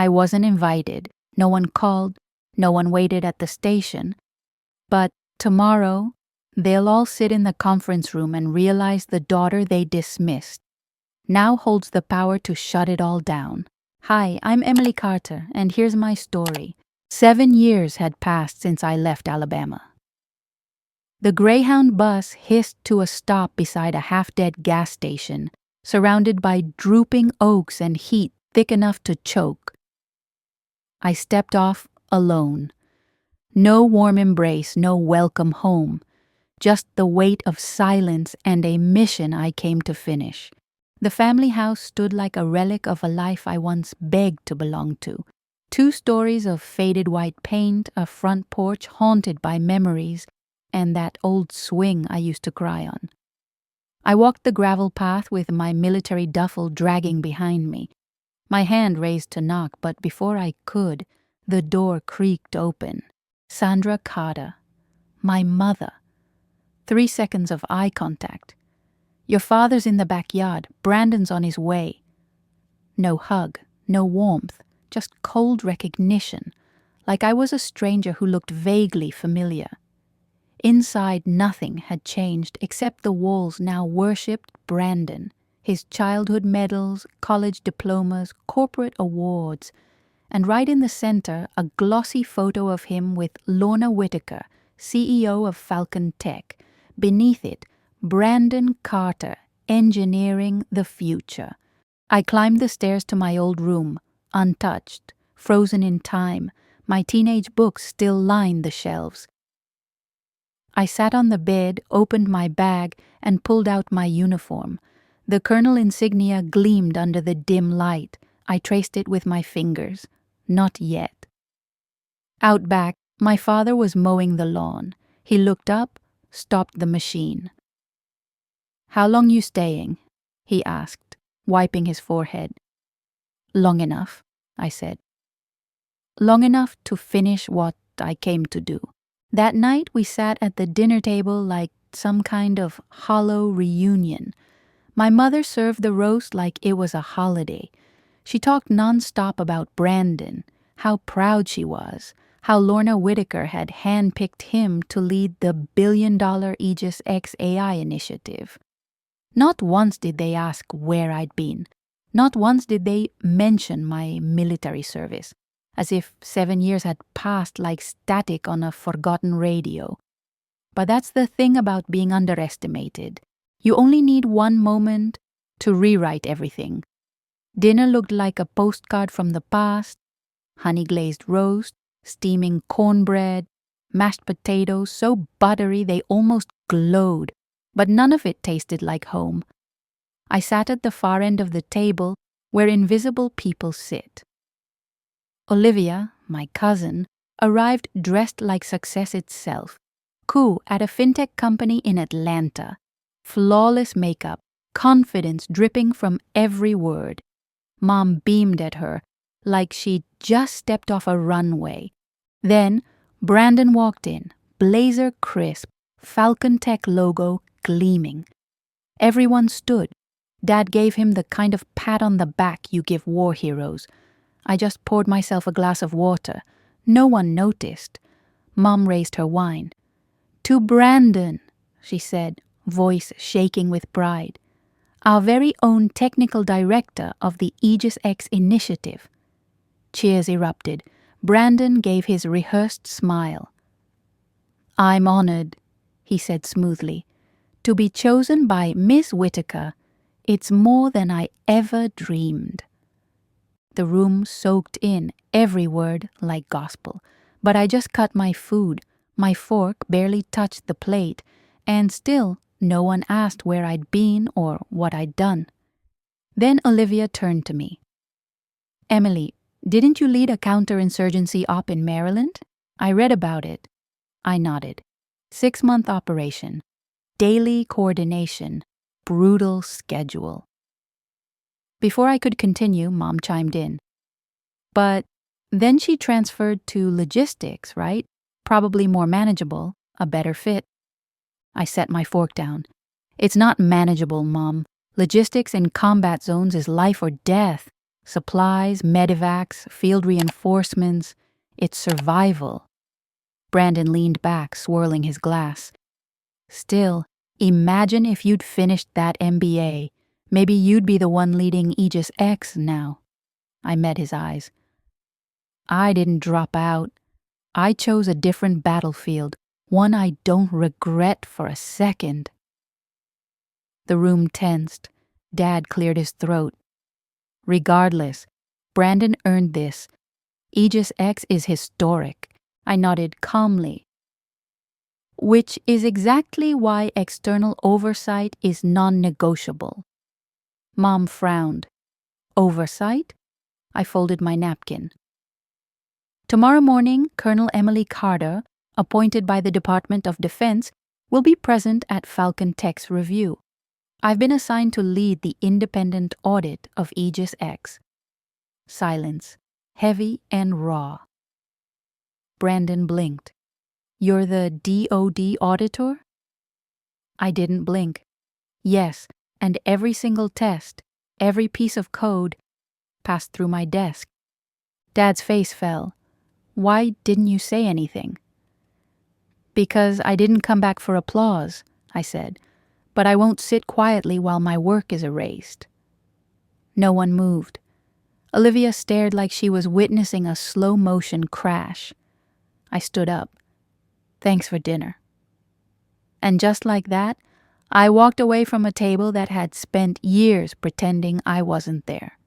I wasn't invited. No one called. No one waited at the station. But tomorrow, they'll all sit in the conference room and realize the daughter they dismissed now holds the power to shut it all down. Hi, I'm Emily Carter, and here's my story. 7 years had passed since I left Alabama. The Greyhound bus hissed to a stop beside a half-dead gas station, surrounded by drooping oaks and heat thick enough to choke. I stepped off alone. No warm embrace, no welcome home. Just the weight of silence and a mission I came to finish. The family house stood like a relic of a life I once begged to belong to. 2 stories of faded white paint, a front porch haunted by memories, and that old swing I used to cry on. I walked the gravel path with my military duffel dragging behind me. My hand raised to knock, but before I could, the door creaked open. Sandra Carter, my mother. 3 seconds of eye contact. Your father's in the backyard. Brandon's on his way. No hug, no warmth, just cold recognition, like I was a stranger who looked vaguely familiar. Inside, nothing had changed except the walls now worshipped Brandon, his childhood medals, college diplomas, corporate awards, and right in the center, a glossy photo of him with Lorna Whitaker, CEO of Falcon Tech. Beneath it, Brandon Carter, engineering the future. I climbed the stairs to my old room, untouched, frozen in time. My teenage books still lined the shelves. I sat on the bed, opened my bag, and pulled out my uniform. The colonel insignia gleamed under the dim light. I traced it with my fingers. Not yet. Out back, my father was mowing the lawn. He looked up, stopped the machine. "How long you staying?" he asked, wiping his forehead. "Long enough," I said. Long enough to finish what I came to do. That night we sat at the dinner table like some kind of hollow reunion. My mother served the roast like it was a holiday. She talked nonstop about Brandon, how proud she was, how Lorna Whitaker had handpicked him to lead the billion-dollar Aegis X AI initiative. Not once did they ask where I'd been. Not once did they mention my military service, as if 7 years had passed like static on a forgotten radio. But that's the thing about being underestimated. You only need one moment to rewrite everything. Dinner looked like a postcard from the past: honey-glazed roast, steaming cornbread, mashed potatoes so buttery they almost glowed, but none of it tasted like home. I sat at the far end of the table where invisible people sit. Olivia, my cousin, arrived dressed like success itself. Coup at a fintech company in Atlanta. Flawless makeup, confidence dripping from every word. Mom beamed at her like she'd just stepped off a runway. Then Brandon walked in, blazer crisp, Falcon Tech logo gleaming. Everyone stood. Dad gave him the kind of pat on the back you give war heroes. I just poured myself a glass of water. No one noticed. Mom raised her wine. "To Brandon," she said, voice shaking with pride. "Our very own technical director of the Aegis X initiative." Cheers erupted. Brandon gave his rehearsed smile. "I'm honored," he said smoothly. "To be chosen by Miss Whitaker, it's more than I ever dreamed." The room soaked in every word like gospel, but I just cut my food. My fork barely touched the plate, and still no one asked where I'd been or what I'd done. Then Olivia turned to me. "Emily, didn't you lead a counterinsurgency op in Maryland? I read about it." I nodded. 6-month operation. Daily coordination. Brutal schedule. Before I could continue, Mom chimed in. "But then she transferred to logistics, right? Probably more manageable, a better fit." I set my fork down. "It's not manageable, Mom. Logistics in combat zones is life or death. Supplies, medevacs, field reinforcements. It's survival. Brandon leaned back, swirling his glass. Still, imagine if you'd finished that MBA. Maybe you'd be the one leading Aegis X now. I met his eyes. I didn't drop out. I chose a different battlefield, one I don't regret for a second. The room tensed. Dad cleared his throat. Regardless, Brandon earned this. Aegis X is historic. I nodded calmly. Which is exactly why external oversight is non-negotiable. Mom frowned. Oversight? I folded my napkin. Tomorrow morning, Colonel Emily Carter, appointed by the Department of Defense, will be present at Falcon Tech's review. I've been assigned to lead the independent audit of Aegis X. Silence, heavy and raw. Brandon blinked. You're the DOD auditor? I didn't blink. Yes, and every single test, every piece of code, passed through my desk. Dad's face fell. Why didn't you say anything? Because I didn't come back for applause, I said, but I won't sit quietly while my work is erased. No one moved. Olivia stared like she was witnessing a slow-motion crash. I stood up. Thanks for dinner. And just like that, I walked away from a table that had spent years pretending I wasn't there.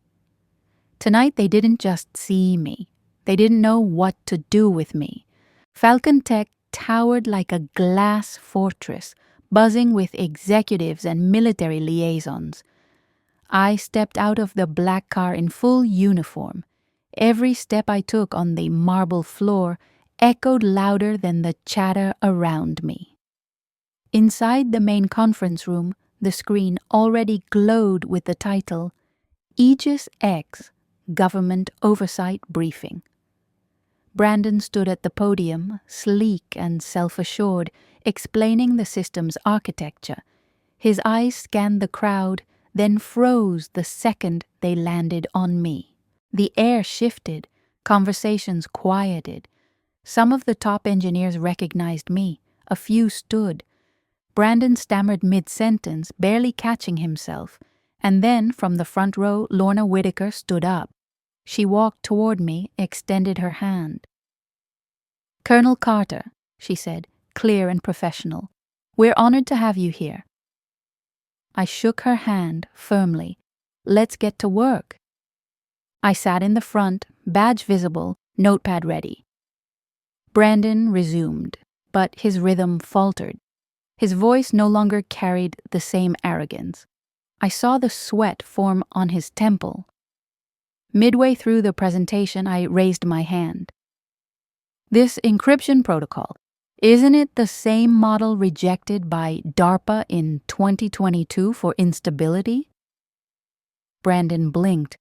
Tonight they didn't just see me. They didn't know what to do with me. Falcon Tech towered like a glass fortress, buzzing with executives and military liaisons. I stepped out of the black car in full uniform. Every step I took on the marble floor echoed louder than the chatter around me. Inside the main conference room, the screen already glowed with the title, Aegis X, Government Oversight Briefing. Brandon stood at the podium, sleek and self-assured, explaining the system's architecture. His eyes scanned the crowd, then froze the second they landed on me. The air shifted, conversations quieted. Some of the top engineers recognized me. A few stood. Brandon stammered mid-sentence, barely catching himself, and then from the front row, Lorna Whitaker stood up. She walked toward me, extended her hand. Colonel Carter, she said, clear and professional, we're honored to have you here. I shook her hand firmly. Let's get to work. I sat in the front, badge visible, notepad ready. Brandon resumed, but his rhythm faltered. His voice no longer carried the same arrogance. I saw the sweat form on his temple. Midway through the presentation, I raised my hand. This encryption protocol, isn't it the same model rejected by DARPA in 2022 for instability? Brandon blinked.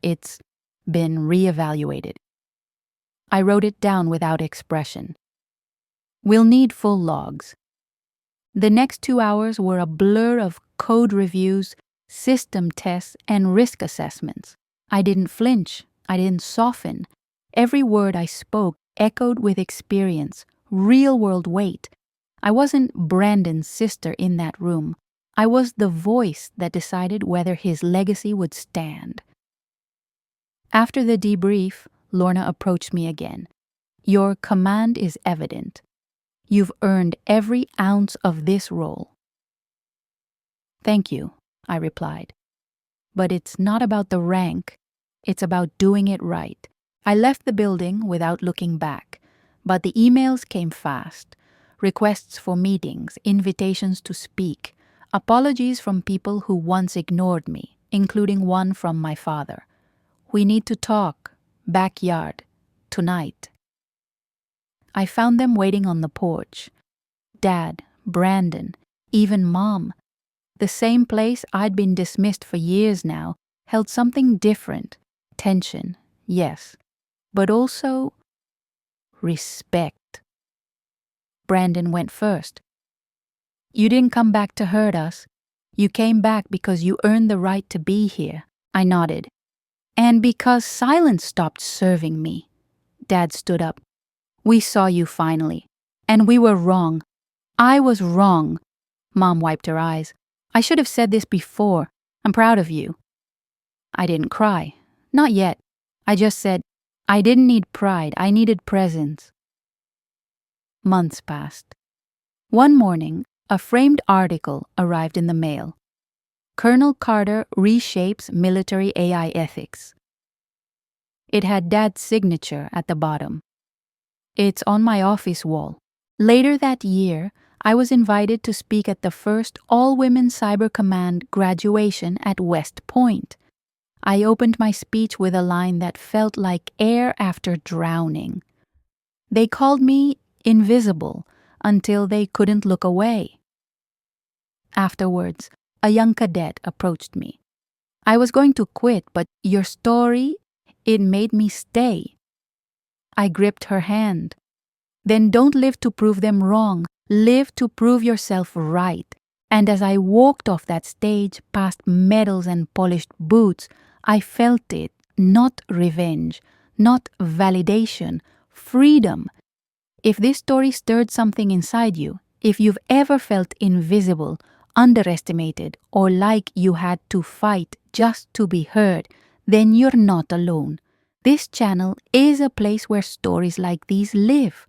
It's been reevaluated. I wrote it down without expression. We'll need full logs. The next 2 hours were a blur of code reviews, system tests, and risk assessments. I didn't flinch. I didn't soften. Every word I spoke echoed with experience, real-world weight. I wasn't Brandon's sister in that room. I was the voice that decided whether his legacy would stand. After the debrief, Lorna approached me again. Your command is evident. You've earned every ounce of this role. Thank you, I replied. But it's not about the rank. It's about doing it right. I left the building without looking back, but the emails came fast. Requests for meetings, invitations to speak, apologies from people who once ignored me, including one from my father. We need to talk. Backyard. Tonight. I found them waiting on the porch. Dad, Brandon, even Mom. The same place I'd been dismissed for years now held something different. Tension, yes, but also respect. Brandon went first. You didn't come back to hurt us. You came back because you earned the right to be here. I nodded. And because silence stopped serving me. Dad stood up. We saw you finally. And we were wrong. I was wrong. Mom wiped her eyes. I should have said this before. I'm proud of you. I didn't cry. Not yet. I just said, I didn't need pride. I needed presence. Months passed. One morning, a framed article arrived in the mail. Colonel Carter reshapes military AI ethics. It had Dad's signature at the bottom. It's on my office wall. Later that year, I was invited to speak at the first all-women Cyber Command graduation at West Point. I opened my speech with a line that felt like air after drowning. They called me invisible until they couldn't look away. Afterwards, a young cadet approached me. I was going to quit, but your story, it made me stay. I gripped her hand. Then don't live to prove them wrong. Live to prove yourself right. And as I walked off that stage past medals and polished boots, I felt it, not revenge, not validation, freedom. If this story stirred something inside you, if you've ever felt invisible, underestimated, or like you had to fight just to be heard, then you're not alone. This channel is a place where stories like these live.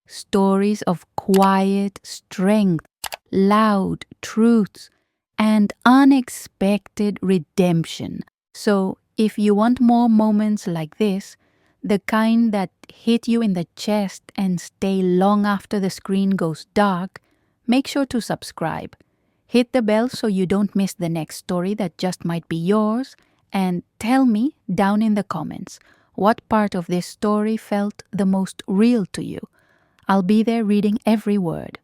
Stories of quiet strength, loud truths, and unexpected redemption. So, if you want more moments like this, the kind that hit you in the chest and stay long after the screen goes dark, make sure to subscribe. Hit the bell so you don't miss the next story that just might be yours, and tell me down in the comments what part of this story felt the most real to you. I'll be there reading every word.